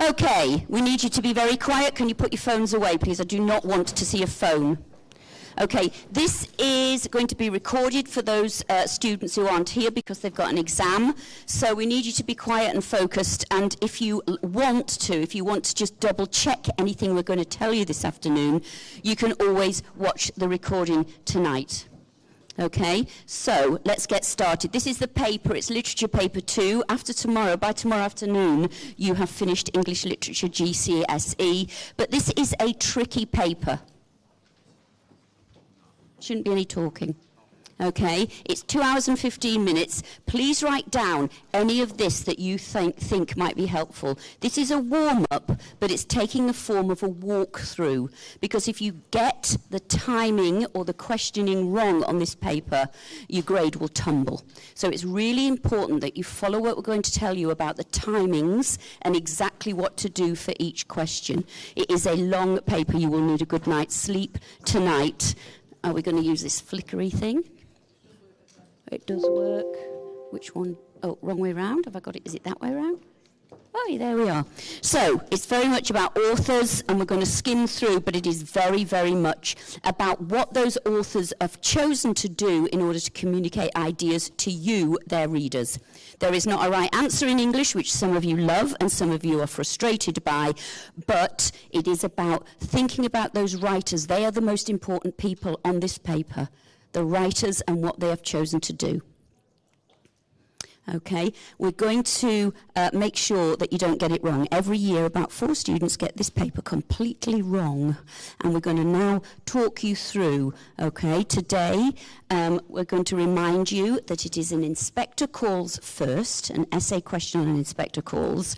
Okay, we need you to be very quiet. Can you put your phones away, please? I do not want to see a phone. Okay, this is going to be recorded for those students who aren't here because they've got an exam. So we need you to be quiet and focused. And if you want to just double check anything we're going to tell you this afternoon, you can always watch the recording tonight. Okay, so let's get started. This is the paper. It's literature paper 2. By tomorrow afternoon, you have finished English Literature GCSE. But this is a tricky paper. Shouldn't be any talking. Okay, it's 2 hours and 15 minutes. Please write down any of this that you think might be helpful. This is a warm-up, but it's taking the form of a walkthrough, because if you get the timing or the questioning wrong on this paper, your grade will tumble. So it's really important that you follow what we're going to tell you about the timings and exactly what to do for each question. It is a long paper. You will need a good night's sleep tonight. Are we going to use this flickery thing? It does work. Which one? Oh, wrong way round. Have I got it? Is it that way round? Oh, yeah, there we are. So it's very much about authors, and we're going to skim through, but it is very, very much about what those authors have chosen to do in order to communicate ideas to you, their readers. There is not a right answer in English, which some of you love and some of you are frustrated by, but it is about thinking about those writers. They are the most important people on this paper, the writers and what they have chosen to do. Okay, we're going to make sure that you don't get it wrong. Every year, about 4 students get this paper completely wrong, and we're going to now talk you through. Okay, today we're going to remind you that it is an inspector calls first, an essay question on an inspector calls,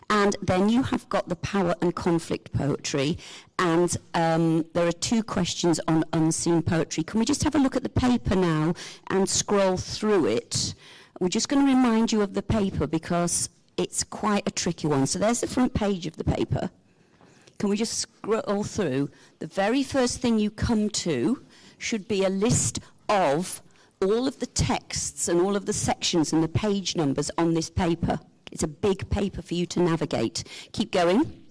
and then you have got the power and conflict poetry, and there are 2 questions on unseen poetry. Can we just have a look at the paper now and scroll through it? We're just going to remind you of the paper because it's quite a tricky one. So there's the front page of the paper. Can we just scroll through? The very first thing you come to should be a list of all of the texts and all of the sections and the page numbers on this paper. It's a big paper for you to navigate. Keep going.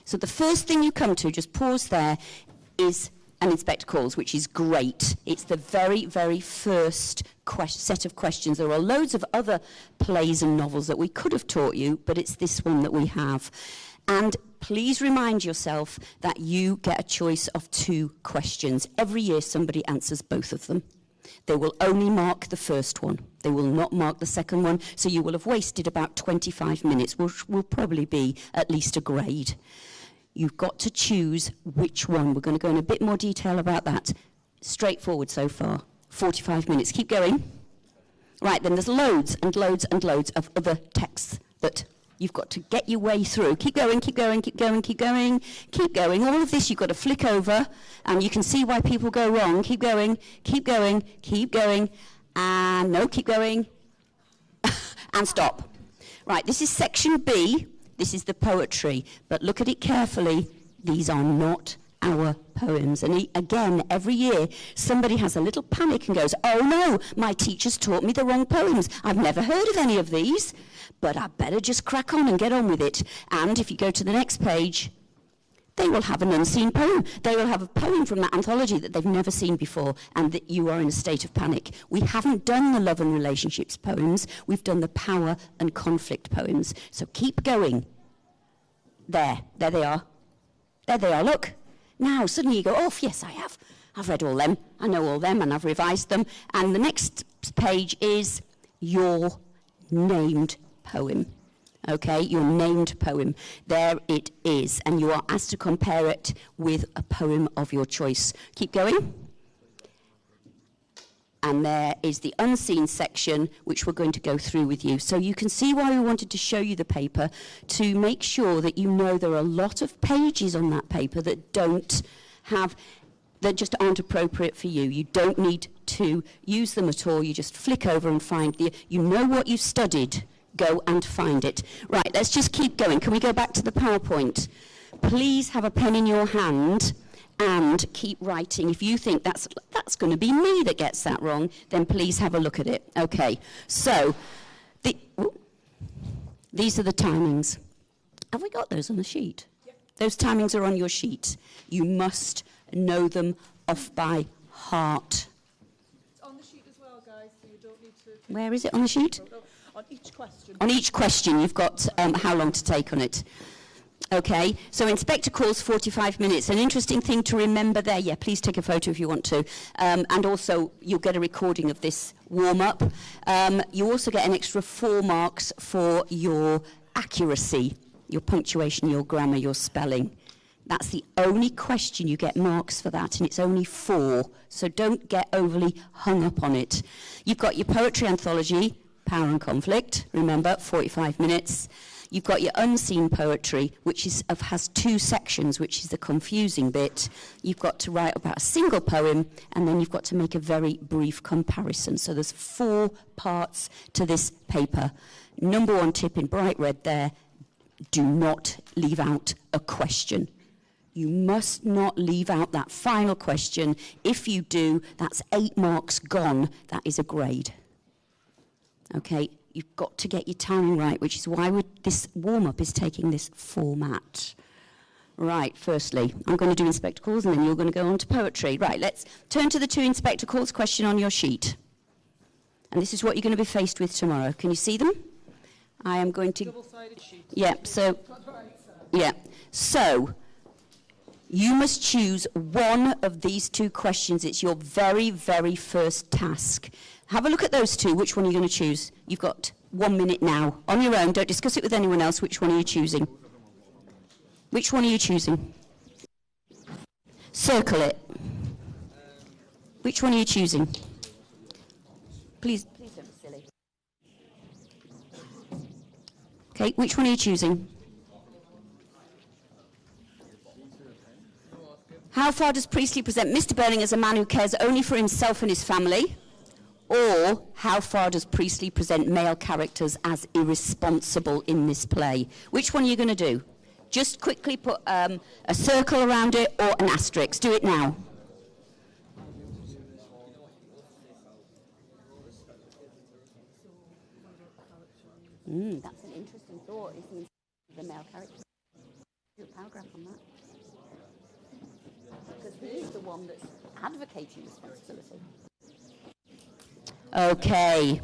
So the first thing you come to, just pause there, is an inspector calls, which is great. It's the very, very first set of questions. There are loads of other plays and novels that we could have taught you, but it's this one that we have. And please remind yourself that you get a choice of 2 questions. Every year somebody answers both of them. They will only mark the first one. They will not mark the second one, so you will have wasted about 25 minutes, which will probably be at least a grade. You've got to choose which one. We're going to go in a bit more detail about that. Straightforward so far. 45 minutes. Keep going. Right, then there's loads and loads and loads of other texts that you've got to get your way through. Keep going, keep going, keep going, keep going, keep going. All of this you've got to flick over, and you can see why people go wrong. Keep going, keep going, keep going, and no, keep going, and stop. Right, this is section B. This is the poetry, but look at it carefully. These are not our poems. And again, every year, somebody has a little panic and goes, oh no, my teacher's taught me the wrong poems. I've never heard of any of these, but I better just crack on and get on with it. And if you go to the next page, they will have an unseen poem. They will have a poem from that anthology that they've never seen before, and that you are in a state of panic. We haven't done the love and relationships poems. We've done the power and conflict poems. So keep going. There they are. There they are, look. Now, suddenly you go, oh, yes, I have. I've read all them. I know all them, and I've revised them. And the next page is your named poem. Okay, your named poem. There it is. And you are asked to compare it with a poem of your choice. Keep going. And there is the unseen section, which we're going to go through with you. So you can see why we wanted to show you the paper, to make sure that you know there are a lot of pages on that paper that that just aren't appropriate for you. You don't need to use them at all. You just flick over and find you know what you've studied. Go and find it. Right, let's just keep going. Can we go back to the PowerPoint? Please have a pen in your hand and keep writing. If you think that's going to be me that gets that wrong, then please have a look at it. Okay, so these are the timings. Have we got those on the sheet? Yep. Those timings are on your sheet. You must know them off by heart. It's on the sheet as well, guys, so you don't need to... Where is it on the sheet? On each question. On each question, you've got how long to take on it. Okay, so inspector calls 45 minutes. An interesting thing to remember there, yeah, please take a photo if you want to. And also, you'll get a recording of this warm-up. You also get an extra 4 marks for your accuracy, your punctuation, your grammar, your spelling. That's the only question you get marks for that, and it's only 4. So don't get overly hung up on it. You've got your poetry anthology, Power and Conflict, remember, 45 minutes. You've got your unseen poetry, which has 2 sections, which is the confusing bit. You've got to write about a single poem, and then you've got to make a very brief comparison. So there's 4 parts to this paper. Number 1 tip in bright red there, do not leave out a question. You must not leave out that final question. If you do, that's 8 marks gone. That is a grade. Okay, you've got to get your timing right, which is why this warm-up is taking this format. Right, firstly, I'm going to do inspector calls, and then you're going to go on to poetry. Right, let's turn to the 2 inspector calls question on your sheet. And this is what you're going to be faced with tomorrow. Can you see them? I am going to... Double-sided sheet. Yeah, so... Yeah, so... You must choose one of these 2 questions. It's your very, very first task. Have a look at those 2. Which one are you going to choose? You've got 1 minute now. On your own, don't discuss it with anyone else. Which one are you choosing? Which one are you choosing? Circle it. Which one are you choosing? Please don't be silly. Okay, which one are you choosing? How far does Priestley present Mr. Burling as a man who cares only for himself and his family? Or how far does Priestley present male characters as irresponsible in this play? Which one are you going to do? Just quickly put a circle around it or an asterisk. Do it now. That's an interesting thought, isn't it? The male character. Do a paragraph on that. Because he is the one that's advocating responsibility. Okay,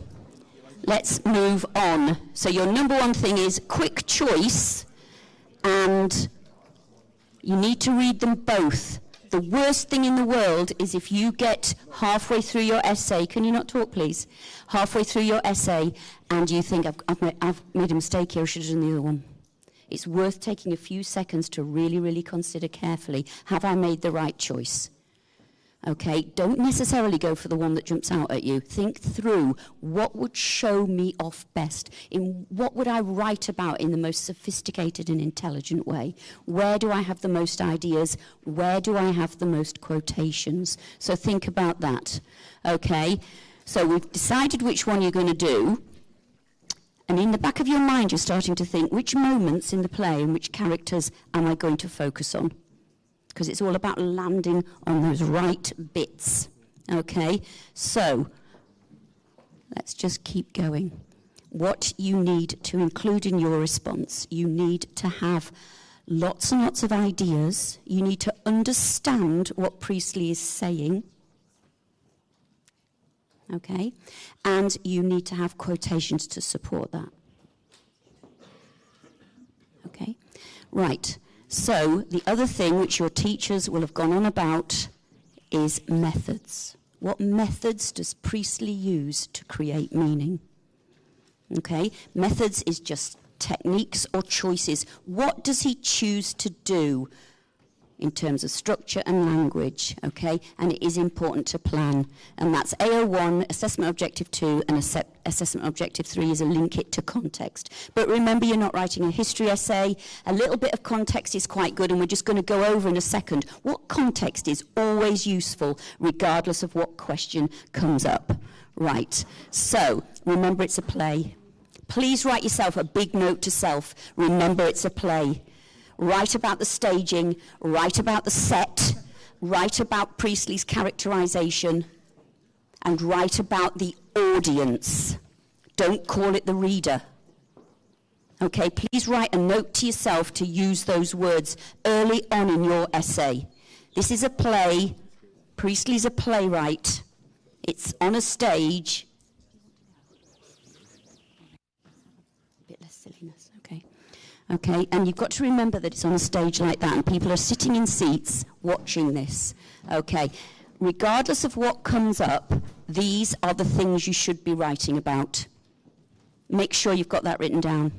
let's move on. So your number 1 thing is quick choice, and you need to read them both. The worst thing in the world is if you get halfway through your essay, can you not talk please? Halfway through your essay and you think, I've made a mistake here, I should have done the other one. It's worth taking a few seconds to really, really consider carefully, have I made the right choice? Okay, don't necessarily go for the one that jumps out at you. Think through what would show me off best. What would I write about in the most sophisticated and intelligent way? Where do I have the most ideas? Where do I have the most quotations? So think about that. Okay, so we've decided which one you're going to do. And in the back of your mind, you're starting to think, which moments in the play and which characters am I going to focus on? Because it's all about landing on those right bits. Okay, so let's just keep going. What you need to include in your response, you need to have lots and lots of ideas. You need to understand what Priestley is saying. Okay, and you need to have quotations to support that. Okay, right. So the other thing which your teachers will have gone on about is methods. What methods does Priestley use to create meaning? Okay, methods is just techniques or choices. What does he choose to do in terms of structure and language? Okay, and it is important to plan. And that's AO1, Assessment Objective 2, and Assessment Objective 3 is a link it to context. But remember, you're not writing a history essay. A little bit of context is quite good, and we're just going to go over in a second what context is always useful, regardless of what question comes up. Right, so remember it's a play. Please write yourself a big note to self. Remember it's a play. Write about the staging, write about the set, write about Priestley's characterization, and write about the audience. Don't call it the reader. Okay, please write a note to yourself to use those words early on in your essay. This is a play. Priestley's a playwright. It's on a stage. A bit less silliness, okay. Okay, and you've got to remember that it's on a stage like that, and people are sitting in seats watching this. Okay, regardless of what comes up, these are the things you should be writing about. Make sure you've got that written down.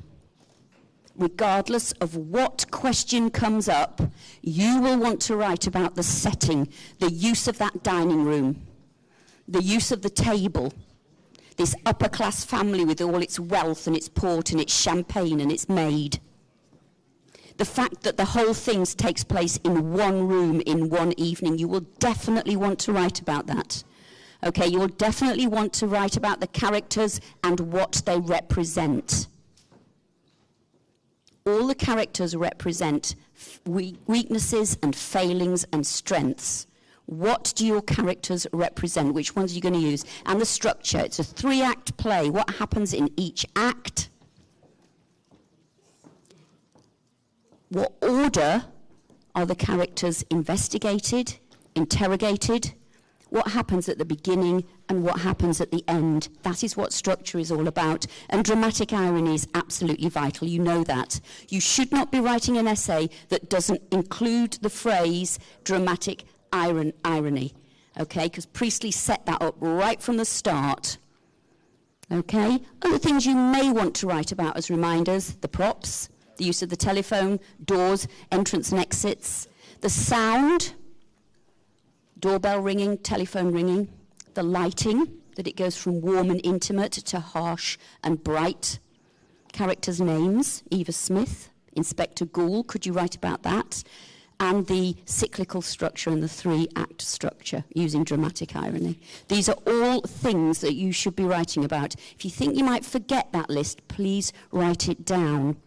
Regardless of what question comes up, you will want to write about the setting, the use of that dining room, the use of the table, this upper-class family with all its wealth and its port and its champagne and its maid. The fact that the whole thing takes place in one room in one evening, you will definitely want to write about that. Okay, you will definitely want to write about the characters and what they represent. All the characters represent weaknesses and failings and strengths. What do your characters represent? Which ones are you going to use? And the structure. It's a 3-act play. What happens in each act? What order are the characters investigated, interrogated? What happens at the beginning and what happens at the end? That is what structure is all about. And dramatic irony is absolutely vital. You know that. You should not be writing an essay that doesn't include the phrase dramatic irony. Okay? Because Priestley set that up right from the start. Okay? Other things you may want to write about as reminders: the props, the use of the telephone, doors, entrance and exits, the sound, doorbell ringing, telephone ringing, the lighting, that it goes from warm and intimate to harsh and bright. Characters' names: Eva Smith, Inspector Gould, could you write about that? And the cyclical structure and the 3-act structure using dramatic irony. These are all things that you should be writing about. If you think you might forget that list, please write it down.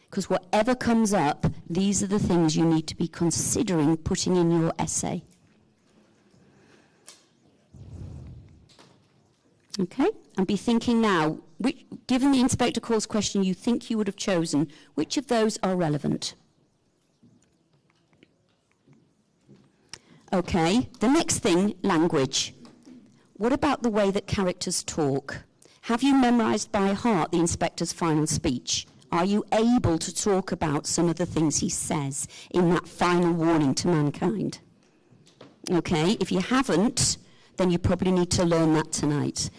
Because whatever comes up, these are the things you need to be considering putting in your essay. Okay, and be thinking now, given the Inspector Calls question you think you would have chosen, which of those are relevant? Okay, the next thing, language. What about the way that characters talk? Have you memorized by heart the Inspector's final speech? Are you able to talk about some of the things he says in that final warning to mankind? Okay, if you haven't, then you probably need to learn that tonight.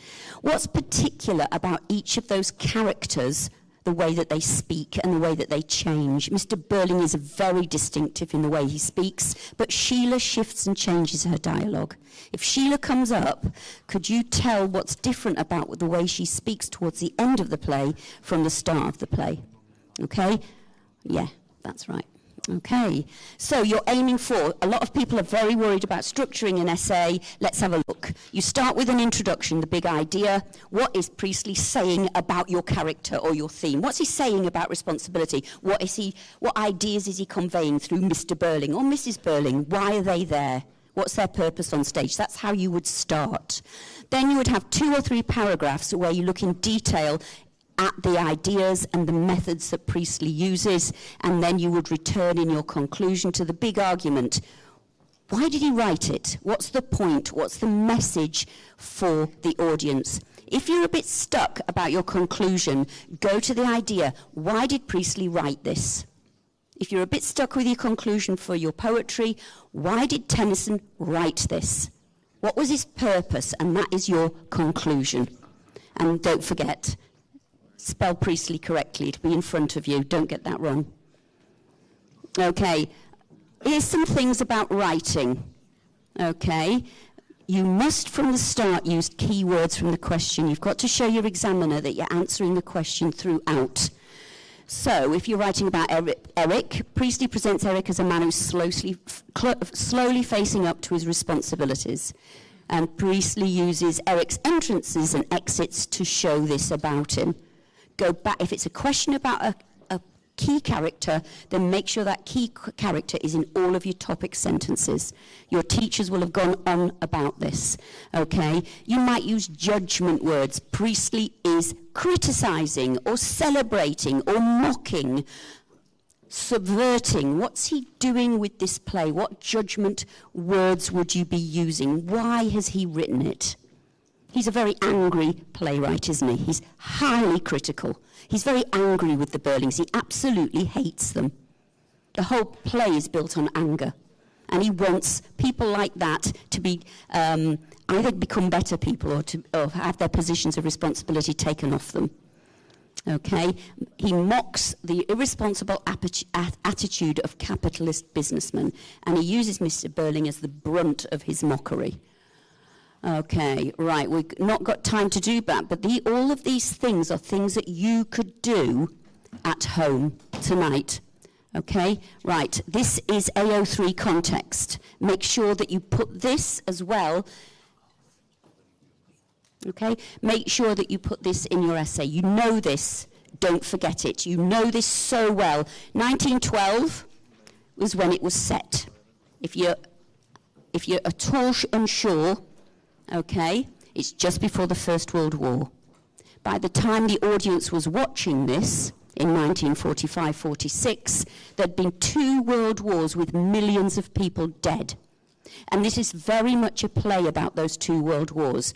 What's particular about each of those characters, the way that they speak and the way that they change? Mr. Burling is very distinctive in the way he speaks, but Sheila shifts and changes her dialogue. If Sheila comes up, could you tell what's different about the way she speaks towards the end of the play from the start of the play? Okay? Yeah, that's right. Okay, so you're aiming for, a lot of people are very worried about structuring an essay. Let's have a look. You start with an introduction, the big idea. What is Priestley saying about your character or your theme? What's he saying about responsibility? What ideas is he conveying through Mr. Burling or Mrs. Burling? Why are they there? What's their purpose on stage? That's how you would start. Then you would have 2 or 3 paragraphs where you look in detail at the ideas and the methods that Priestley uses, and then you would return in your conclusion to the big argument. Why did he write it? What's the point? What's the message for the audience? If you're a bit stuck about your conclusion, go to the idea. Why did Priestley write this? If you're a bit stuck with your conclusion for your poetry, why did Tennyson write this? What was his purpose? And that is your conclusion. And don't forget, spell Priestley correctly. It'll be in front of you. Don't get that wrong. Okay. Here's some things about writing. Okay. You must, from the start, use key words from the question. You've got to show your examiner that you're answering the question throughout. So, if you're writing about Eric, Priestley presents Eric as a man who's slowly facing up to his responsibilities. And Priestley uses Eric's entrances and exits to show this about him. Go back, if it's a question about a key character, then make sure that key character is in all of your topic sentences. Your teachers will have gone on about this, okay? You might use judgment words. Priestley is criticizing or celebrating or mocking, subverting. What's he doing with this play? What judgment words would you be using? Why has he written it? He's a very angry playwright, isn't he? He's highly critical. He's very angry with the Burlings. He absolutely hates them. The whole play is built on anger. And he wants people like that to be either become better people or have their positions of responsibility taken off them. Okay? He mocks the irresponsible attitude of capitalist businessmen, and he uses Mr. Burling as the brunt of his mockery. Okay, right, we've not got time to do that, but all of these things are things that you could do at home tonight. Okay, right, this is AO3 context. Make sure that you put this as well. Okay, make sure that you put this in your essay. You know this, don't forget it. You know this so well. 1912 was when it was set. If you're at all unsure, okay, it's just before the First World War. By the time the audience was watching this, in 1945-46, there'd been 2 world wars with millions of people dead. And this is very much a play about those 2 world wars.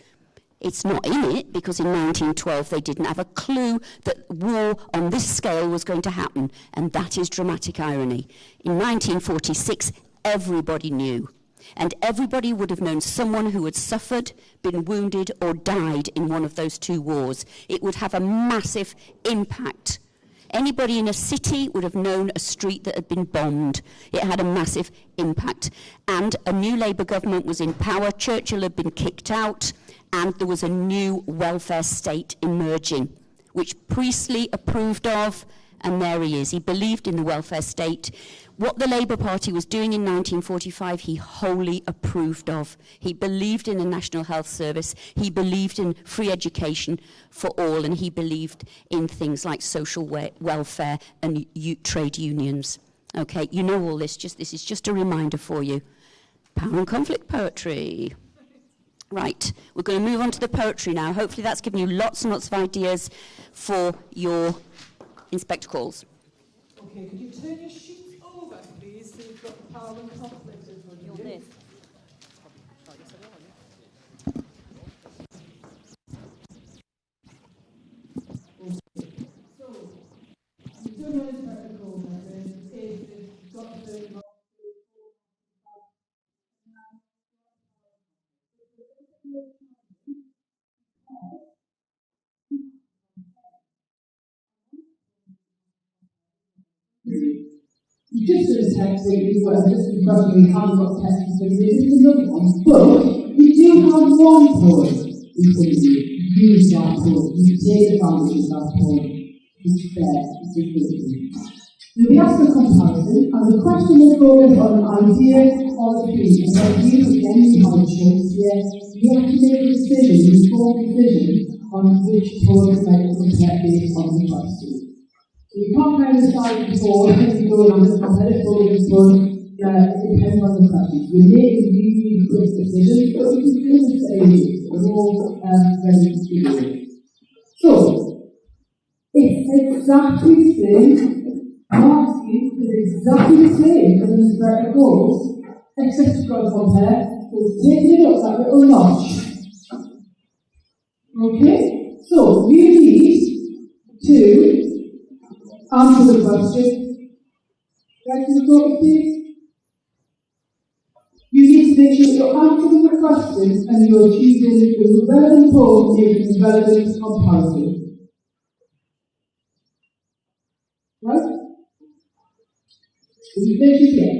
It's not in it because in 1912 they didn't have a clue that war on this scale was going to happen, and that is dramatic irony. In 1946, everybody knew. And everybody would have known someone who had suffered, been wounded, or died in one of those 2 wars. It would have a massive impact. Anybody in a city would have known a street that had been bombed. It had a massive impact. And a new Labour government was in power. Churchill had been kicked out, and there was a new welfare state emerging, which Priestley approved of, and there he is. He believed in the welfare state. What the Labour Party was doing in 1945, he wholly approved of. He believed in a national health service, he believed in free education for all, and he believed in things like social welfare and trade unions. Okay, you know all this, this is just a reminder for you. Power and conflict poetry. Right, we're going to move on to the poetry now. Hopefully that's given you lots and lots of ideas for your inspector calls. Okay, could you turn your sheets over, please, so you've got the power and conflict in front of you? So, you've done your inspector calls, you've got the You just sort of text it, whatever, just because we haven't got text, so this is another one. But we do have one point in front of you. Use that point. You take advantage of that point. It's fair. It's a good thing. You'll be asked a comparison, and the question will focus on an idea or a piece, and then you again you have a choice here. You have to make a decision, an informed decision, on which point to make a compare based on the question. You can't kind of decide before you go on this competitive this one, it depends on the question. You make a really quick decision, but you can do this at any age. We're all ready to speak with it. So, it's exactly the same. Asking is exactly the same as an inspector goals, except you've got to compare. It's taking it up that little notch. Okay? So, you need to answer the question. Right to the talk, please. You need to make sure you're answering the question and you're choosing the relevant poem making the relevant comparison. Right? Is it finished yet?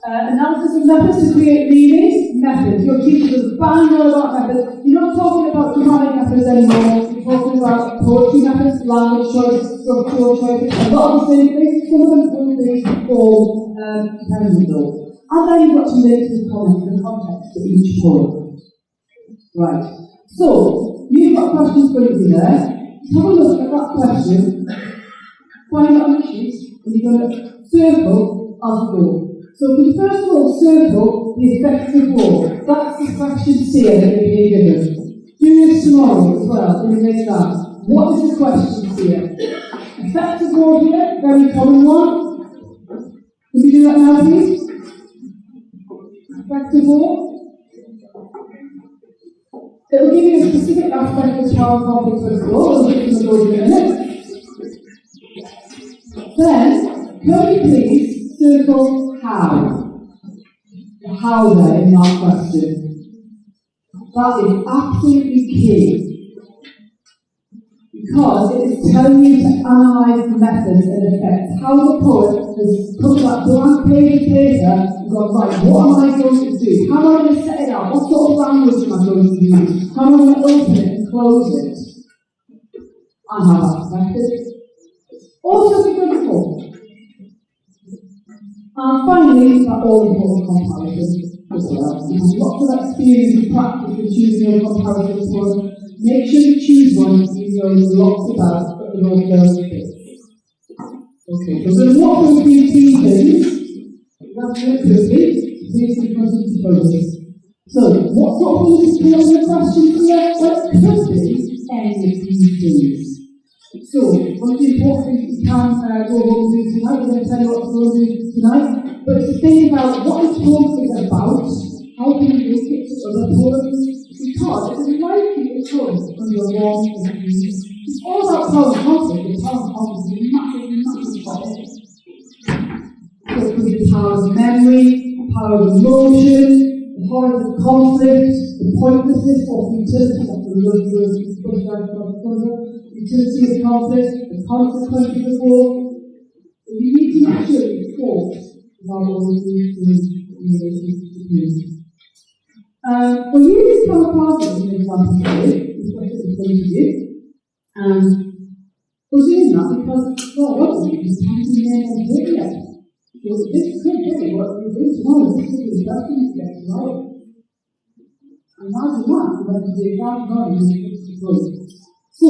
Analysis of methods to create meaning. Methods. Your teachers will bang on about methods. You're not talking about dramatic methods anymore. You're talking about poetry methods, language choice, structural choices, a lot of the same things. Some of them will be all dependent though. And then you've got to make the context of each poem. Right. So, you've got questions for you there. Have a look at that question. find it on the sheet, and you're going to circle as we go. So we first of all circle the effective role. That's the questions here that you're being given. Do this tomorrow as well in the exam. What is the questions here? Effective role here, very common one. Can we do that now, please? Effective role. It will give you a specific aspect of how conflict will go. We'll get into those in a minute. Then, can you please circle how? The how there in that question. That is absolutely key. Because it is telling you to analyse the methods and effects. How the poet has put that blank page of paper and gone, right, what am I going to do? How am I going to set it out? What sort of language am I going to use? How am I going to open it and close it? And how that's method. Also be good for. And finally, that all-important comparison as well. You have lots of experience and practice with choosing your comparison for. Make sure you choose one you know lots about, but you also fit. Okay, so we're going to walk through a few key things. That's it quickly. Please continue to focus. So, what sort of things do you have your questions here? Well, it could be any of these things. So, one of the important things you can go home and do tonight, we're going to tell you what to go and do tonight, but to think about what this poem is about, how can you link it to other poems, because it is likely to come from your wrong views. It's all about power and conflict, and power and conflict is a massive topic. So it could be the power of memory, the power of emotion, the horror of conflict, the pointlessness or futility, that's the word utility of conflict, the consequences of war. You need to make sure that you're thought about all of these things in relation to the well, you just come across it as an example today, especially in front of you. We're doing that because, well, obviously, it's time to name on here. So this could be what we do tomorrow. This could be the best thing to get tomorrow. And imagine that, when you do that tomorrow, you need to go. So,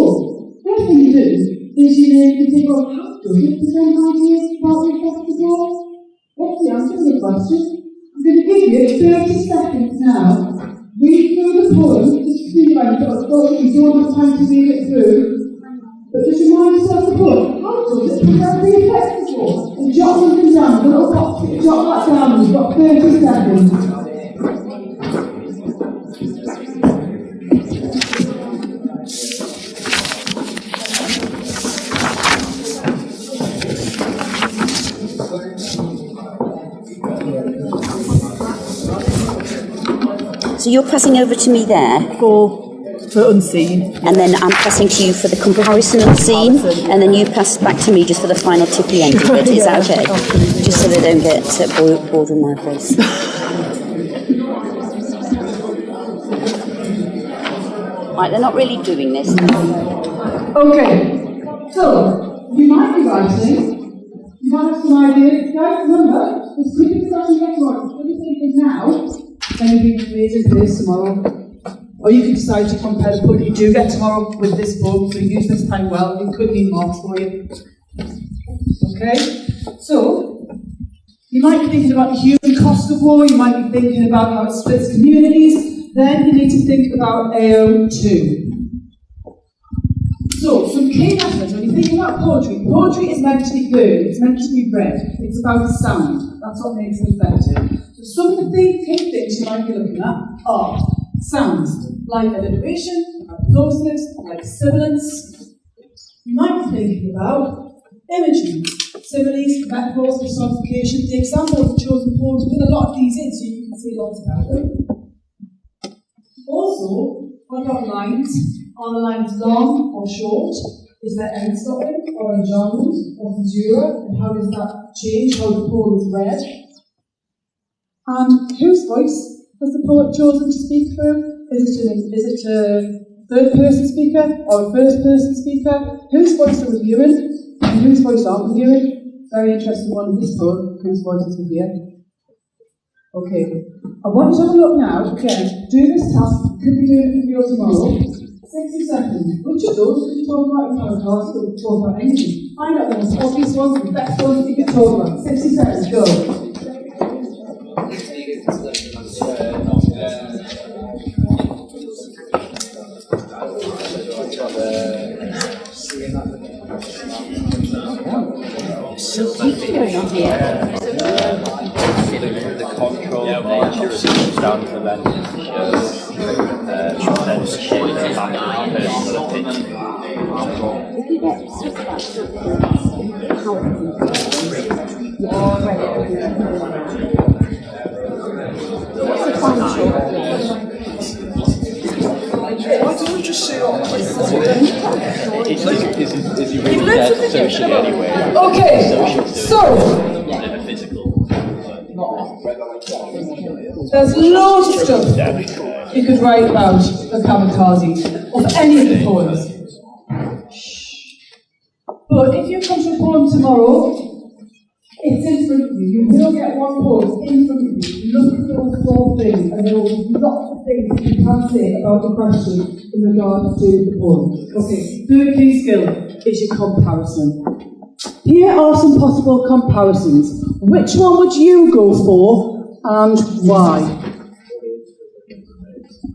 first thing you do is you think, well, how does it present ideas about the festival? What's the answer to the question? I'm going to give you 30 seconds now. Read through the poem, just think about it. You don't have time to read it through, but just remind yourself the poem. How does it present the effective? And jot something down, a little box, jot that down. You've got 30 seconds. So you're passing over to me there For unseen. and then I'm passing to you for the comparison unseen, and then you pass back to me just for the final tippy end of it. Is that okay? Just so they don't get bored with my voice. Right, they're not really doing this. Okay, so you might be writing, you might have some ideas. Guys, remember, this could be the question next one. What do you think now? Then you can read into this tomorrow. Or you can decide to compare the book you do get tomorrow with this book, so use this time well. It could mean marks for you. Okay? So, you might be thinking about the human cost of war, you might be thinking about how it splits communities, then you need to think about AO2. So, some key methods when you think about poetry. Poetry is meant to be heard, it's meant to be read. It's about sound. That's what makes it effective. So some of the key things you might be looking at are sounds, like alliteration, like plosives, like sibilance. You might be thinking about imagery, similes, metaphors, personification. The example of the chosen poems put a lot of these in so you can see lots about them. Also, what about lines? Are the lines long or short? Is there end stopping or enjambment or caesura? And how does that change how the poem is read? And whose voice has the poet chosen to speak through? Is it a third-person speaker or a first-person speaker? Whose voice are we hearing and whose voice aren't we hearing? Very interesting one in this poem, whose voice is we hear. Okay, I want you to have a look now, again, do this task, you could be doing it for you tomorrow. 60 seconds. Which of those did you talk about in your class? Did you talk about anything? Find out the most obvious ones, the best ones that you can talk about. 60 seconds, go. The control nature of circumstance events then shape the back of the personal opinion. Why don't we just say all Is he really dead socially anyway? Okay, so Physical. there's loads of stuff you could write about the kamikaze of any of the poems. But if you come to a poem tomorrow, it's in front of you. You will get one poem in front of you. Look at those 4 things, and there will be lots of things that you can say about the question in regards to the poem. Okay, third key skill is your comparison. Here are some possible comparisons. Which one would you go for and why?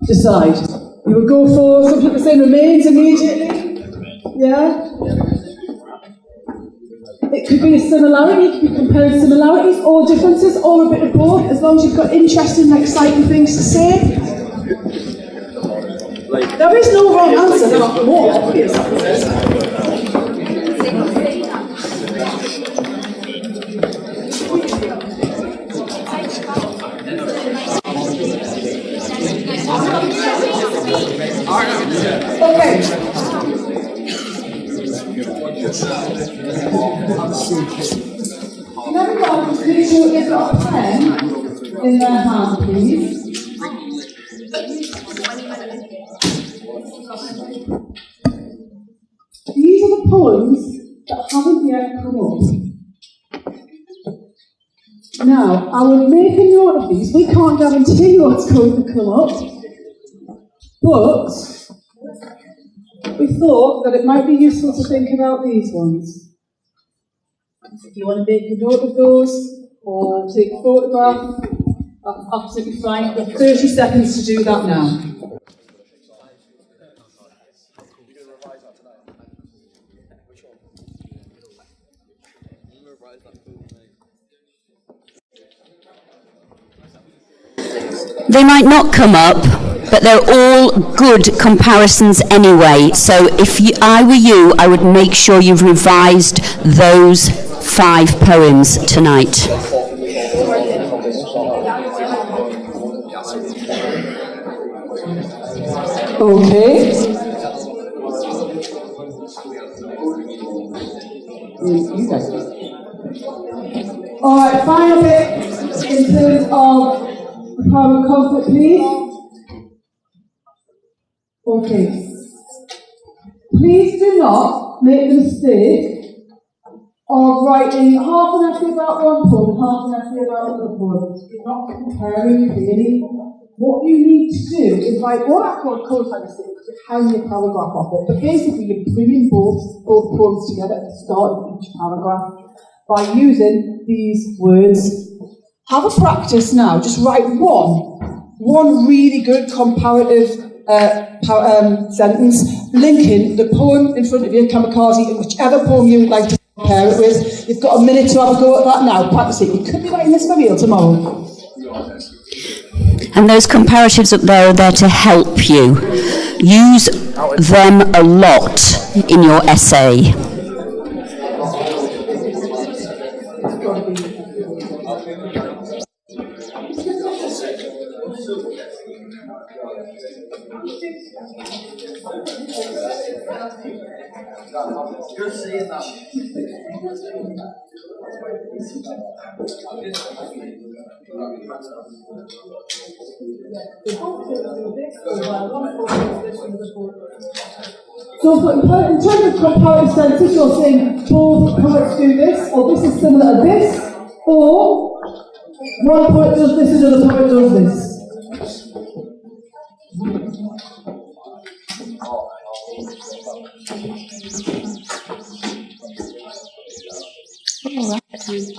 Decide. You would go for something the same remains immediately? Yeah? It could be a similarity, it could be comparing similarities or differences, or a bit of both, as long as you've got interesting and exciting things to say. There is no wrong answer, there are more obvious answers. Okay. Can everyone please show they've got a pen in their hand, please? These are the poems that haven't yet come up. Now, I will make a note of these. We can't guarantee what's going to come up, but we thought that it might be useful to think about these ones. If you want to make a note of those or take a photograph, that's absolutely fine. You've got 30 seconds to do that now. They might not come up, but they're all good comparisons anyway. So if I were you, I would make sure you've revised those 5 poems tonight. Okay. Alright, final bit in terms of the power of conflict, please. Okay. Please do not make the mistake of writing half an essay about one poem and half an essay about another poem. You're not comparing really. What you need to do is write what I call a code mistake, because you hang your paragraph off it. But basically, you're bringing both poems together at the start of each paragraph by using these words. Have a practice now. Just write one really good comparative sentence, linking the poem in front of you, Kamikaze, and whichever poem you would like to compare it with. You've got a minute to have a go at that now. Practice it. You could be writing this for real tomorrow. And those comparatives up there are there to help you. Use them a lot in your essay. So in terms of comparative senses, you're saying both poets do this, or this is similar to this, or one poet does this and another poet does this.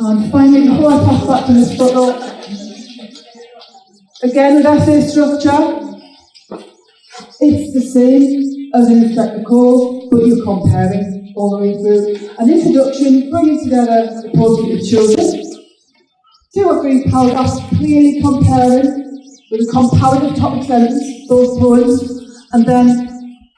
And finally, before I pass back to Ms. Buttle, again with essay structure, it's the same as in Inspect the Code, but you're comparing all the way through. An introduction, bringing together the poetry of children. 2 or 3 paragraphs clearly comparing with a comparative topic sentence, those poems, and then,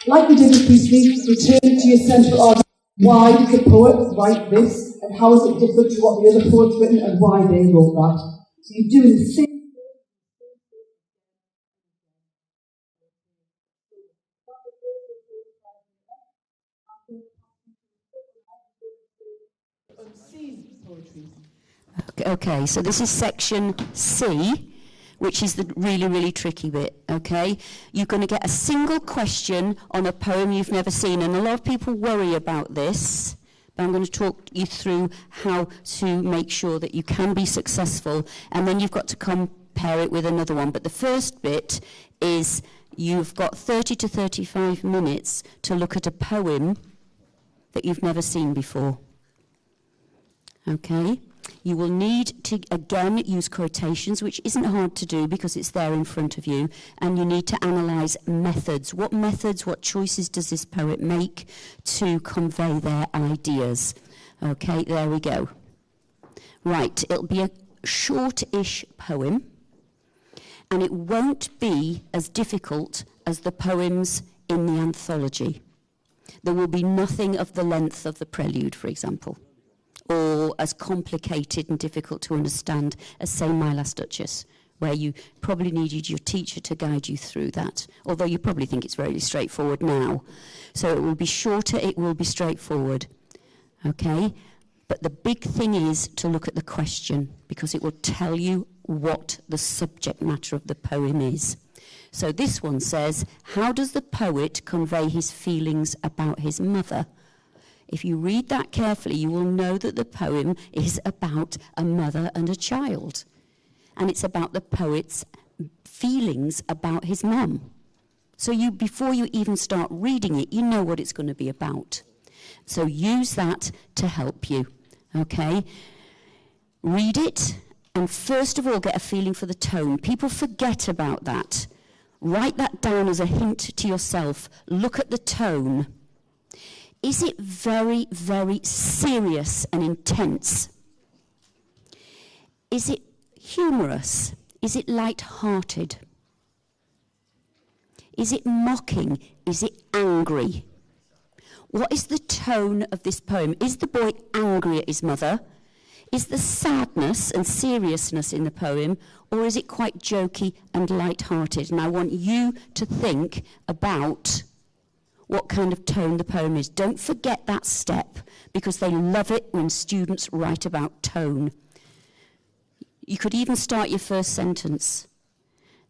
like we did with Priestley, return to your central argument. Why did the poet write this, and how is it different to what the other poets written, and why they wrote that? So you're doing the same. Okay, so this is section C, which is the really, really tricky bit, okay? You're going to get a single question on a poem you've never seen, and a lot of people worry about this, but I'm going to talk you through how to make sure that you can be successful, and then you've got to compare it with another one. But the first bit is you've got 30 to 35 minutes to look at a poem that you've never seen before, okay? You will need to, again, use quotations, which isn't hard to do because it's there in front of you, and you need to analyse methods. What methods, what choices does this poet make to convey their ideas? Okay, there we go. Right, it'll be a short-ish poem, and it won't be as difficult as the poems in the anthology. There will be nothing of the length of the prelude, for example, or as complicated and difficult to understand as, say, My Last Duchess, where you probably needed your teacher to guide you through that, although you probably think it's very straightforward now. So it will be shorter, it will be straightforward, okay? But the big thing is to look at the question, because it will tell you what the subject matter of the poem is. So this one says, how does the poet convey his feelings about his mother? If you read that carefully, you will know that the poem is about a mother and a child. And it's about the poet's feelings about his mum. So before you even start reading it, you know what it's going to be about. So use that to help you, okay? Read it, and first of all, get a feeling for the tone. People forget about that. Write that down as a hint to yourself. Look at the tone. Is it very, very serious and intense? Is it humorous? Is it light-hearted? Is it mocking? Is it angry? What is the tone of this poem? Is the boy angry at his mother? Is there sadness and seriousness in the poem, or is it quite jokey and light-hearted? And I want you to think about what kind of tone the poem is. Don't forget that step, because they love it when students write about tone. You could even start your first sentence.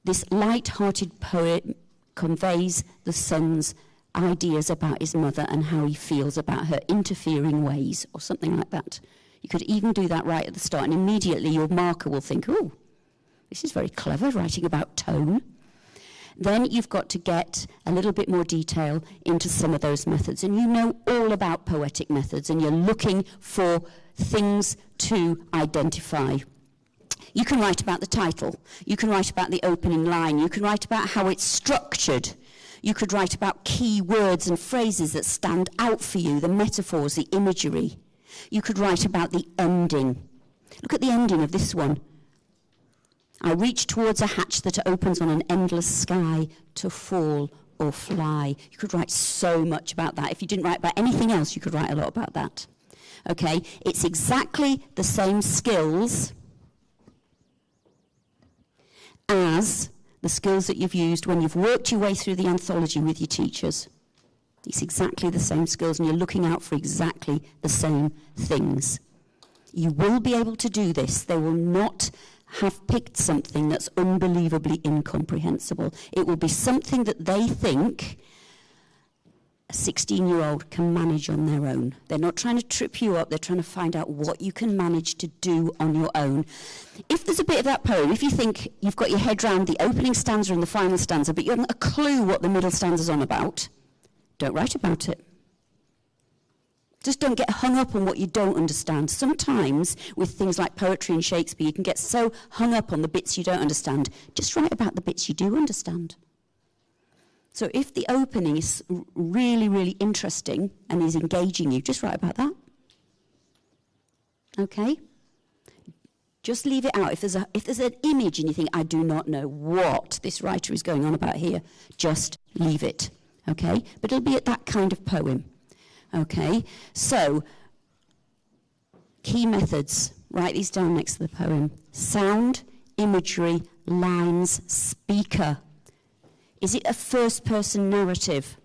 This light-hearted poet conveys the son's ideas about his mother and how he feels about her interfering ways, or something like that. You could even do that right at the start, and immediately your marker will think, oh, this is very clever, writing about tone. Then you've got to get a little bit more detail into some of those methods. And you know all about poetic methods, and you're looking for things to identify. You can write about the title. You can write about the opening line. You can write about how it's structured. You could write about key words and phrases that stand out for you, the metaphors, the imagery. You could write about the ending. Look at the ending of this one. I reach towards a hatch that opens on an endless sky to fall or fly. You could write so much about that. If you didn't write about anything else, you could write a lot about that. Okay, it's exactly the same skills as the skills that you've used when you've worked your way through the anthology with your teachers. It's exactly the same skills, and you're looking out for exactly the same things. You will be able to do this. They will not have picked something that's unbelievably incomprehensible. It will be something that they think a 16-year-old can manage on their own. They're not trying to trip you up. They're trying to find out what you can manage to do on your own. If there's a bit of that poem, if you think you've got your head round the opening stanza and the final stanza, but you haven't a clue what the middle stanza's on about, don't write about it. Just don't get hung up on what you don't understand. Sometimes with things like poetry and Shakespeare, you can get so hung up on the bits you don't understand. Just write about the bits you do understand. So if the opening is really, really interesting and is engaging you, just write about that. Okay? Just leave it out. If there's an image and you think, I do not know what this writer is going on about here, just leave it. Okay? But it'll be at that kind of poem. Okay, so key methods, write these down next to the poem. Sound, imagery, lines, speaker. Is it a first-person narrative?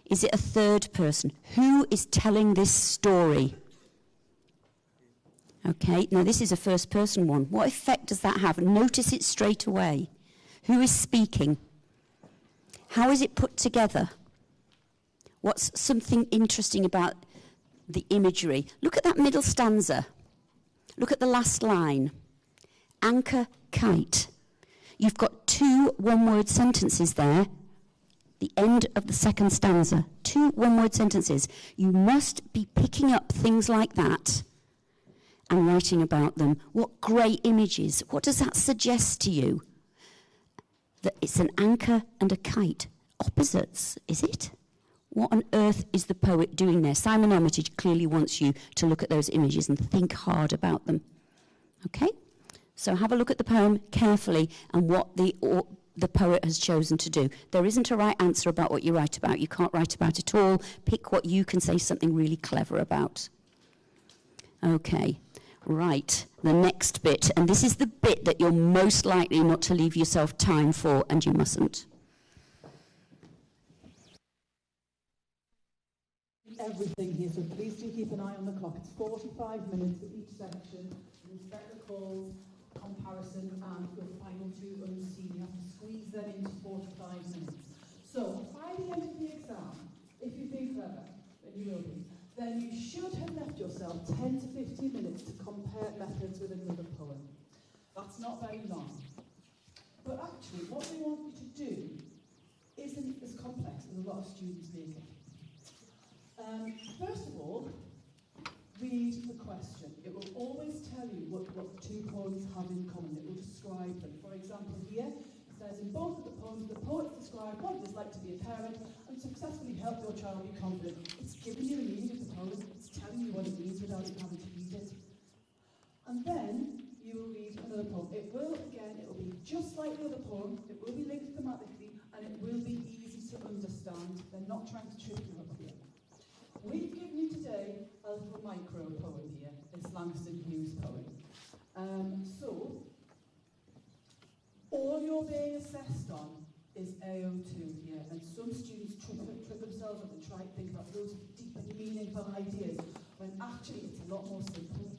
Is it a third person? Who is telling this story? Okay, now this is a first-person one. What effect does that have? Notice it straight away. Who is speaking? How is it put together? What's something interesting about the imagery? Look at that middle stanza. Look at the last line. Anchor, kite. You've got 2 one-word sentences there. The end of the second stanza. 2 one-word sentences. You must be picking up things like that and writing about them. What great images. What does that suggest to you? That it's an anchor and a kite. Opposites, is it? What on earth is the poet doing there? Simon Armitage clearly wants you to look at those images and think hard about them. Okay? So have a look at the poem carefully and what the poet has chosen to do. There isn't a right answer about what you write about. You can't write about it all. Pick what you can say something really clever about. Okay. Right. The next bit. And this is the bit that you're most likely not to leave yourself time for, and you mustn't. Everything here, so please do keep an eye on the clock. It's 45 minutes for each section. Inspector calls, comparison, and your final 2 unseen. You have to squeeze them into 45 minutes. So by the end of the exam, if you've been clever, and you will be, then you should have left yourself 10 to 15 minutes to compare methods with another poem. That's not very long. But actually, what we want you to do isn't as complex as a lot of students make it. First of all, read the question. It will always tell you what the 2 poems have in common. It will describe them. For example, here, it says in both of the poems, the poets describe what it is like to be a parent and successfully help your child be confident. It's giving you the meaning of the poem. It's telling you what it means without you having to read it. And then you will read another poem. It will be just like the other poem. It will be linked thematically, and it will be easy to understand. They're not trying to trip you up here. We've given you today a little micro poem here. It's Langston Hughes' poem. So, all you're being assessed on is AO2 here, and some students trip themselves up and try to think about those deep and meaningful ideas, when actually it's a lot more simple.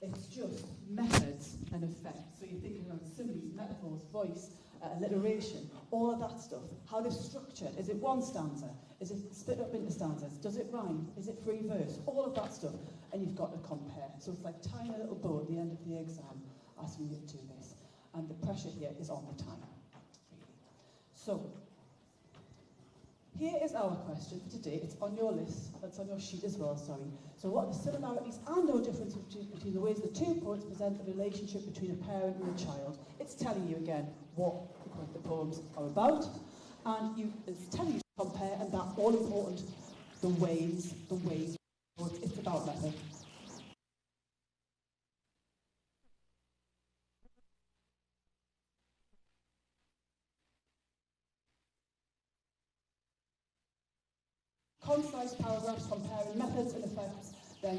It's just methods and effects. So you're thinking about similes, metaphors, voice, alliteration, all of that stuff. How they're structured. Is it one stanza? Is it split up into stanzas? Does it rhyme? Is it free verse? All of that stuff. And you've got to compare. So it's like tying a little bow at the end of the exam, asking you to do this. And the pressure here is on the time, really. So, here is our question for today. It's on your list. It's on your sheet as well, sorry. So what are the similarities and or differences between the ways the 2 poets present the relationship between a parent and a child? It's telling you again what the poems are about, and it's telling you to compare, and that's all important, the ways, it's about method. Concise paragraphs comparing methods and effects, then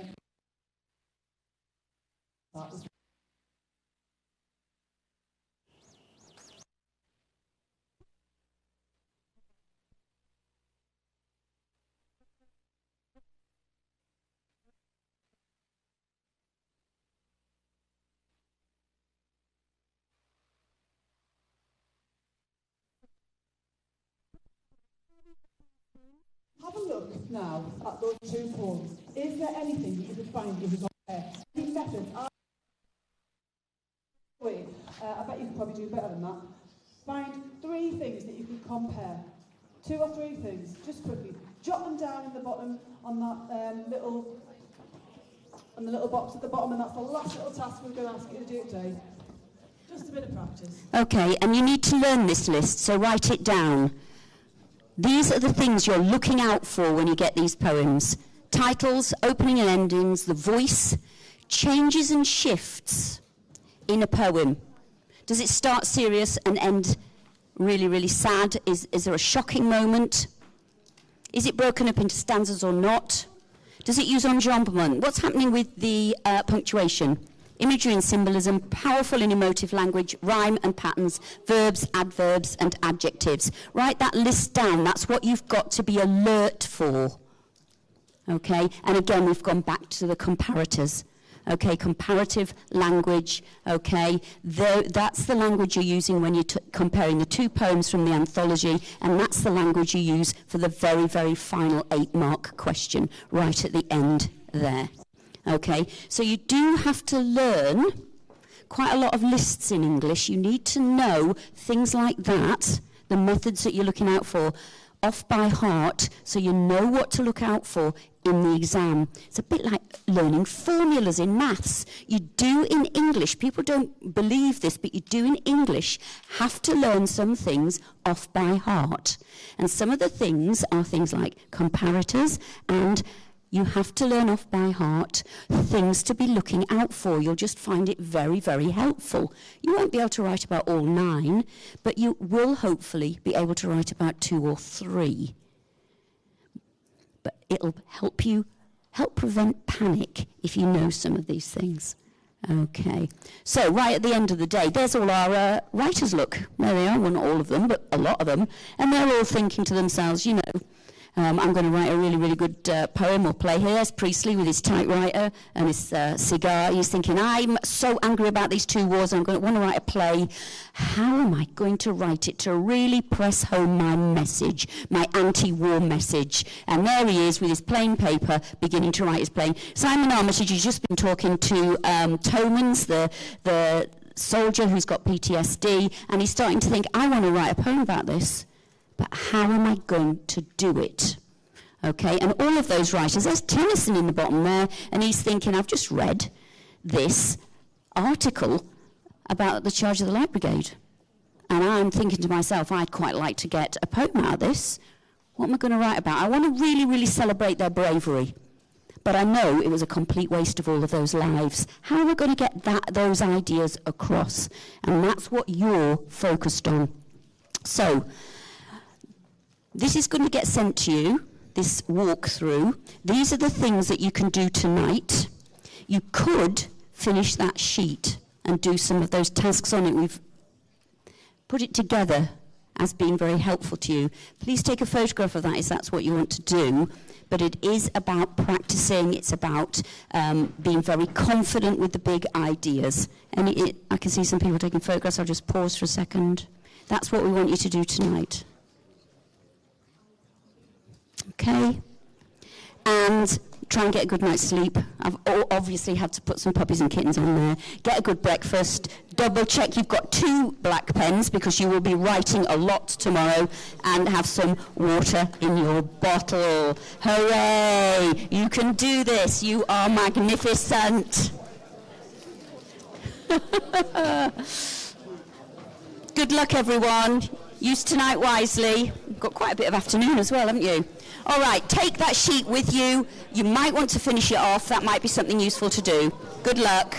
that is have a look now at those 2 poems. Is there anything that you could find that you compare? Any methods? I bet you could probably do better than that. Find 3 things that you could compare. 2 or 3 things, just quickly. Jot them down in the bottom on that on the little box at the bottom, and that's the last little task we're going to ask you to do today. Just a bit of practice. Okay, and you need to learn this list, so write it down. These are the things you're looking out for when you get these poems. Titles, opening and endings, the voice, changes and shifts in a poem. Does it start serious and end really, really sad? Is there a shocking moment? Is it broken up into stanzas or not? Does it use enjambment? What's happening with the punctuation? Imagery and symbolism, powerful and emotive language, rhyme and patterns, verbs, adverbs and adjectives. Write that list down. That's what you've got to be alert for. Okay, and again, we've gone back to the comparators. Okay, comparative language, okay, that's the language you're using when you're comparing the two poems from the anthology, and that's the language you use for the very, very final 8-mark question, right at the end there. Okay, so you do have to learn quite a lot of lists in English. You need to know things like that, the methods that you're looking out for, off by heart, so you know what to look out for in the exam. It's a bit like learning formulas in maths. You do in English, people don't believe this, but you do in English have to learn some things off by heart. And some of the things are things like comparators, and you have to learn off by heart things to be looking out for. You'll just find it very, very helpful. You won't be able to write about all 9, but you will hopefully be able to write about 2 or 3. But it'll help prevent panic if you know some of these things. Okay, so right at the end of the day, there's all our writers look. There they are, well, not all of them, but a lot of them. And they're all thinking to themselves, you know, I'm going to write a really, really good poem or play. Here's Priestley with his typewriter and his cigar. He's thinking, I'm so angry about these 2 wars, I'm going to want to write a play. How am I going to write it to really press home my message, my anti-war message? And there he is with his plain paper, beginning to write his play. Simon Armitage has just been talking to Tomans, the soldier who's got PTSD, and he's starting to think, I want to write a poem about this. But how am I going to do it? Okay, and all of those writers, there's Tennyson in the bottom there, and he's thinking, I've just read this article about the charge of the Light Brigade. And I'm thinking to myself, I'd quite like to get a poem out of this. What am I going to write about? I want to really, really celebrate their bravery. But I know it was a complete waste of all of those lives. How am I going to get those ideas across? And that's what you're focused on. So, this is going to get sent to you, this walkthrough. These are the things that you can do tonight. You could finish that sheet and do some of those tasks on it. We've put it together as being very helpful to you. Please take a photograph of that if that's what you want to do. But it is about practicing. It's about being very confident with the big ideas. And I can see some people taking photographs. I'll just pause for a second. That's what we want you to do tonight. Okay, and try and get a good night's sleep. I've obviously had to put some puppies and kittens on there. Get a good breakfast. Double check you've got 2 black pens because you will be writing a lot tomorrow, and have some water in your bottle. Hooray! You can do this. You are magnificent. Good luck, everyone. Use tonight wisely. You've got quite a bit of afternoon as well, haven't you? All right, take that sheet with you. You might want to finish it off. That might be something useful to do. Good luck.